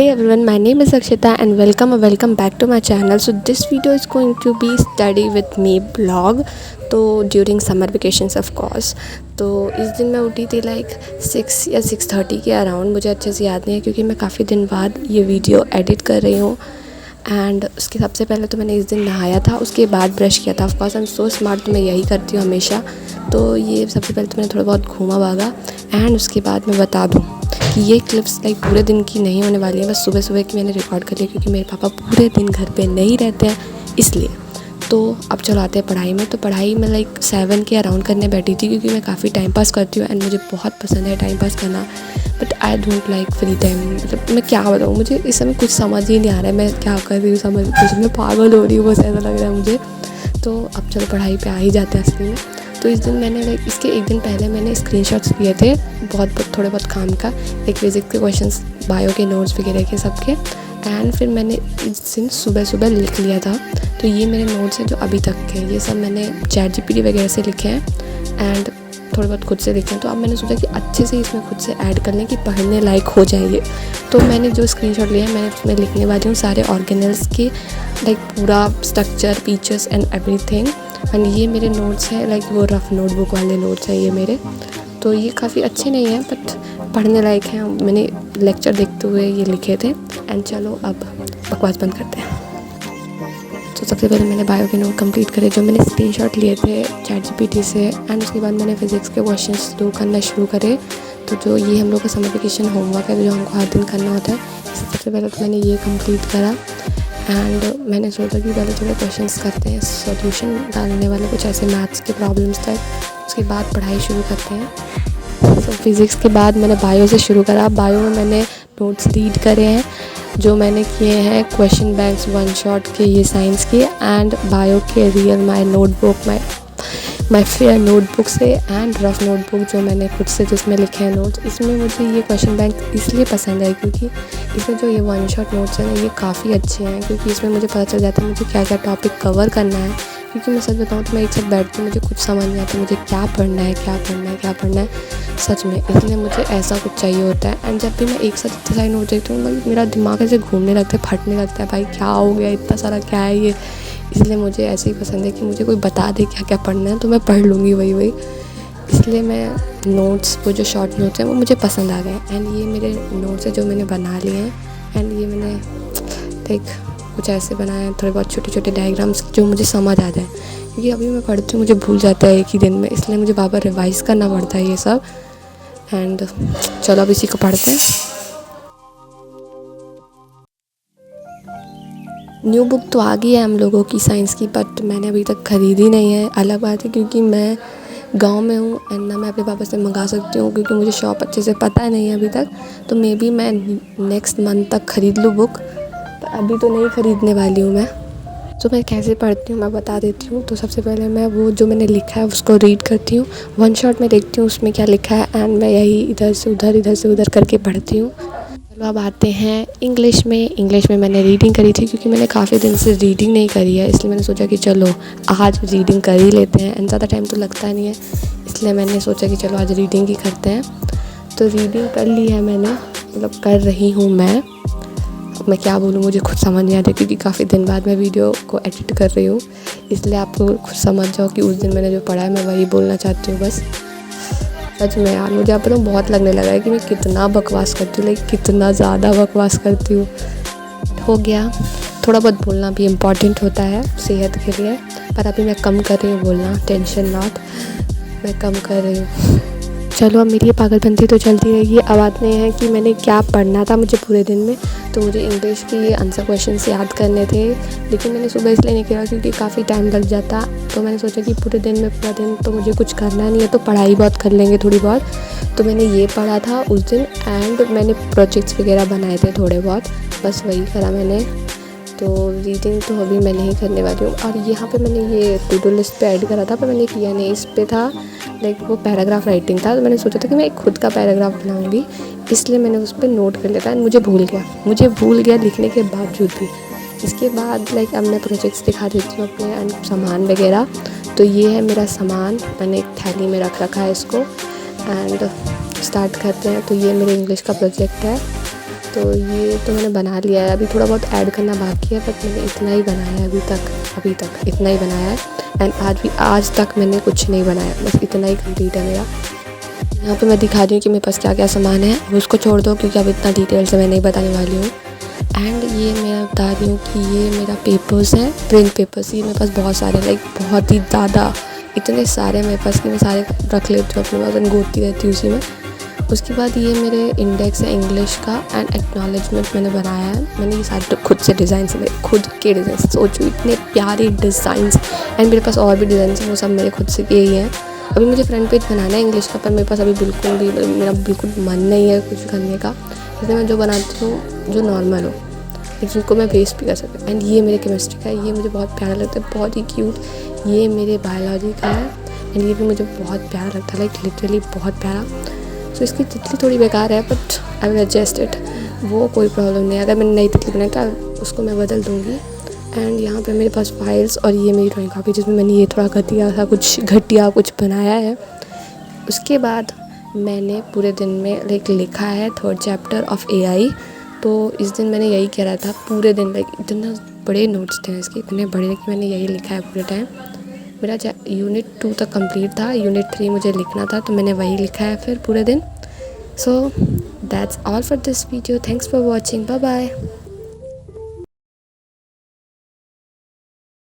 Hey everyone, my name is Akshita and welcome back to my channel. So this video is going to be study with me blog. तो during summer vacations of course. तो इस दिन मैं उठी थी like 6 या 6:30 के around, मुझे अच्छे से याद नहीं है क्योंकि मैं काफ़ी दिन बाद ये वीडियो एडिट कर रही हूँ। एंड उसके सबसे पहले तो मैंने इस दिन नहाया था, उसके बाद ब्रश किया था। Of course I am so smart, तो मैं यही करती हूँ हमेशा। तो ये सबसे पहले तो मैंने थोड़ा बहुत घूमा भागा। एंड उसके बाद मैं बता दूँ कि ये क्लिप्स लाइक पूरे दिन की नहीं होने वाली है, बस सुबह सुबह की मैंने रिकॉर्ड कर लिया क्योंकि मेरे पापा पूरे दिन घर पे नहीं रहते हैं इसलिए। तो अब चलो आते हैं पढ़ाई में। तो पढ़ाई में लाइक 7 के अराउंड करने बैठी थी क्योंकि मैं काफ़ी टाइम पास करती हूँ एंड मुझे बहुत पसंद है टाइम पास करना। But I don't like free time. मतलब मैं क्या बताऊँ, मुझे इस समय कुछ समझ ही नहीं आ रहा है मैं क्या कर रही हूँ, समझ कुछ मैं पागल हो रही हूँ, बस ऐसा लग रहा है मुझे। तो अब चलो पढ़ाई पे आ ही जाते हैं असली में। तो इस दिन मैंने लाइक इसके एक दिन पहले मैंने स्क्रीनशॉट्स लिए थे थोड़े बहुत काम का, एक फिजिक्स के क्वेश्चंस, बायो के नोट्स वगैरह के सबके। एंड फिर मैंने इस दिन सुबह सुबह लिख लिया था। तो ये मेरे नोट्स हैं जो अभी तक के, ये सब मैंने ChatGPT वगैरह से लिखे हैं एंड थोड़े बहुत खुद से लिखे हैं। तो अब मैंने सोचा कि अच्छे से इसमें खुद से ऐड कर लें कि पढ़ने लायक हो जाएंगे। तो मैंने जो स्क्रीनशॉट लिया है मैंने उसमें लिखने वाली हूँ सारे ऑर्गेनल्स की, लाइक पूरा structure, features and everything. And ये मेरे नोट्स हैं, लाइक वो रफ़ नोटबुक वाले नोट्स हैं ये मेरे। तो ये काफ़ी अच्छे नहीं हैं बट पढ़ने लायक हैं, मैंने लेक्चर देखते हुए ये लिखे थे। एंड चलो अब बकवास बंद करते हैं। तो सबसे पहले मैंने बायो के नोट कंप्लीट करे जो मैंने स्क्रीनशॉट लिए थे ChatGPT से। एंड उसके बाद मैंने फिज़िक्स के क्वेश्चंस दो करना शुरू करे। तो जो ये हम लोग का समर वेकेशन होमवर्क है जो हमको हर दिन करना होता है, सबसे पहले तो मैंने ये कंप्लीट करा। एंड मैंने सोचा कि पहले थोड़े क्वेश्चंस करते हैं, सॉल्यूशन डालने वाले कुछ ऐसे मैथ्स के प्रॉब्लम्स टाइप, उसके बाद पढ़ाई शुरू करते हैं। तो फिज़िक्स के बाद मैंने बायो से शुरू करा। बायो में मैंने नोट्स रीड करे हैं जो मैंने किए हैं, क्वेश्चन बैंक्स वन शॉट के, ये साइंस के एंड बायो के रियल माई नोटबुक माई फेयर नोटबुक से एंड रफ़ नोटबुक जो मैंने खुद से जिसमें लिखे हैं नोट्स। इसमें मुझे ये क्वेश्चन बैंक इसलिए पसंद है क्योंकि इसमें जो ये वन शॉट नोट्स हैं ना ये काफ़ी अच्छे हैं क्योंकि इसमें मुझे पता चल जाता है मुझे क्या क्या टॉपिक कवर करना है। क्योंकि मैं सच बताऊँ तो मैं एक साथ बैठती हूँ, मुझे कुछ समझ नहीं आता मुझे क्या पढ़ना है सच में। इसलिए मुझे ऐसा कुछ चाहिए होता है। एंड जब भी मैं एक साथ इतने सारे नोट देखती हूँ मतलब मेरा दिमाग ऐसे घूमने लगता है, फटने लगता है, भाई क्या हो गया, इतना सारा क्या है ये। इसलिए मुझे ऐसे ही पसंद है कि मुझे कोई बता दे क्या क्या पढ़ना है तो मैं पढ़ लूँगी वही। इसलिए मैं नोट्स, वो जो शॉर्ट नोट्स हैं वो मुझे पसंद आ गए। एंड ये मेरे नोट्स हैं जो मैंने बना लिए हैं। एंड ये मैंने लाइक कुछ ऐसे बनाए हैं, थोड़े बहुत छोटे छोटे डायग्राम्स जो मुझे समझ आ जाए क्योंकि अभी मैं पढ़ती हूँ मुझे भूल जाता है एक ही दिन में, इसलिए मुझे बार बार रिवाइज़ करना पड़ता है ये सब। एंड चलो अब इसी को पढ़ते हैं। न्यू बुक तो आ गई है हम लोगों की साइंस की, बट मैंने अभी तक ख़रीदी नहीं है। अलग बात है क्योंकि मैं गांव में हूँ एंड ना मैं अपने पापा से मंगा सकती हूँ क्योंकि मुझे शॉप अच्छे से पता नहीं है अभी तक। तो मे बी मैं नेक्स्ट मंथ तक ख़रीद लूँ बुक, पर अभी तो नहीं ख़रीदने वाली हूँ मैं। तो मैं कैसे पढ़ती हूँ मैं बता देती हूँ। तो सबसे पहले मैं वो जो मैंने लिखा है उसको रीड करती हूँ, वन शॉट में देखती हूँ उसमें क्या लिखा है एंड मैं यही इधर से उधर करके पढ़ती हूँ। चलो अब आते हैं इंग्लिश में मैंने रीडिंग करी थी क्योंकि मैंने काफ़ी दिन से रीडिंग नहीं करी है, इसलिए मैंने सोचा कि चलो आज रीडिंग कर ही लेते हैं। एंड ज़्यादा टाइम तो लगता नहीं है इसलिए मैंने सोचा कि चलो आज रीडिंग ही करते हैं। तो रीडिंग कर ली है मैंने, मतलब कर रही हूँ मैं। अब मैं क्या बोलूँ मुझे खुद समझ नहीं आ रही क्योंकि काफ़ी दिन बाद मैं वीडियो को एडिट कर रही हूँ, इसलिए आपको खुद समझ जाओ कि उस दिन मैंने जो पढ़ा है मैं वही बोलना चाहती हूँ बस। सच में यार मुझे अब तो बहुत लगने लगा है कि मैं कितना बकवास करती हूँ, लाइक कितना ज़्यादा बकवास करती हूँ। हो गया, थोड़ा बहुत बोलना भी इम्पॉर्टेंट होता है सेहत के लिए, पर अभी मैं कम कर रही हूँ बोलना, टेंशन नॉट, मैं कम कर रही हूँ। चलो अब मेरी ये पागलपंती तो चलती रहेगी। अब आते हैं कि मैंने क्या पढ़ना था मुझे पूरे दिन में। तो मुझे इंग्लिश के आंसर क्वेश्चंस याद करने थे, लेकिन मैंने सुबह इसलिए नहीं किया क्योंकि काफ़ी टाइम लग जाता। तो मैंने सोचा कि पूरा दिन तो मुझे कुछ करना नहीं है तो पढ़ाई बहुत कर लेंगे थोड़ी बहुत। तो मैंने ये पढ़ा था उस दिन एंड मैंने प्रोजेक्ट्स वगैरह बनाए थे थोड़े बहुत, बस वही करा मैंने। तो रीडिंग तो अभी मैं नहीं करने वाली हूँ। और यहाँ पे मैंने ये टू डू लिस्ट पे ऐड करा था पर मैंने किया नहीं, इस पे था लाइक वो पैराग्राफ राइटिंग था। तो मैंने सोचा था कि मैं एक खुद का पैराग्राफ बनाऊँगी, इसलिए मैंने उस पर नोट कर लिया था। मुझे भूल गया लिखने के बावजूद भी। इसके बाद लाइक अब मैं प्रोजेक्ट्स दिखा देती हूँ अपने सामान वगैरह। तो ये है मेरा सामान, मैंने एक थैली में रख रखा है इसको। एंड स्टार्ट करते हैं। तो ये मेरे इंग्लिश का प्रोजेक्ट है तो ये तो मैंने बना लिया है, अभी थोड़ा बहुत ऐड करना बाकी है, बट मैंने इतना ही बनाया है अभी तक इतना ही बनाया है। एंड आज तक मैंने कुछ नहीं बनाया, बस इतना ही कंप्लीट है मेरा। यहाँ पे मैं दिखा रही हूँ कि मेरे पास क्या क्या सामान है, अब उसको छोड़ दो क्योंकि अब इतना डिटेल से मैं नहीं बताने वाली हूँ। एंड ये मैं बता रही हूँ कि ये मेरा पेपर्स हैं, प्रिंट पेपर्स। ये मेरे पास बहुत सारे, लाइक बहुत ही ज़्यादा, इतने सारे मेरे पास कि मैं सारे रख लेती हूँ अपने पास एंड घूरती रहती हूँ उसी में। उसके बाद ये मेरे इंडेक्स है इंग्लिश का एंड एक्नॉलेजमेंट मैंने बनाया है। मैंने ये सारे खुद से डिज़ाइन से, मेरे खुद के डिज़ाइन सोचो, इतने प्यारे डिज़ाइंस। एंड मेरे पास और भी डिज़ाइन हैं, वो सब मेरे खुद से किए ही हैं। अभी मुझे फ्रंट पेज बनाना है इंग्लिश का, पर मेरे पास अभी मेरा बिल्कुल मन नहीं है कुछ करने का, इसलिए मैं जो बनाती हूँ जो नॉर्मल हो, जिनको मैं वेस्ट भी कर सकती हूँ। एंड ये मेरे केमिस्ट्री का है, ये मुझे बहुत प्यारा लगता है, बहुत ही क्यूट। ये मेरे बायोलॉजी का है एंड ये भी मुझे बहुत प्यारा लगता है, लाइक लिटरली बहुत प्यारा। सो इसकी तितली थोड़ी बेकार है, but I will adjust it, वो कोई प्रॉब्लम नहीं है। अगर मैंने नई तितली बनाई तो उसको मैं बदल दूँगी। एंड यहाँ पे मेरे पास फाइल्स और ये मेरी ड्राइंग कॉपी, जिसमें मैंने ये थोड़ा घटिया कुछ बनाया है। उसके बाद मैंने पूरे दिन में लाइक लिखा है 3rd चैप्टर ऑफ AI। तो इस दिन मैंने यही करा था पूरे दिन, लाइक इतना बड़े नोट्स थे इसके, इतने बड़े कि मैंने यही लिखा है पूरे टाइम। मेरा यूनिट 2 तक कंप्लीट था, यूनिट 3 मुझे लिखना था, तो मैंने वही लिखा है फिर पूरे दिन। So that's all for this video, thanks for watching, bye bye.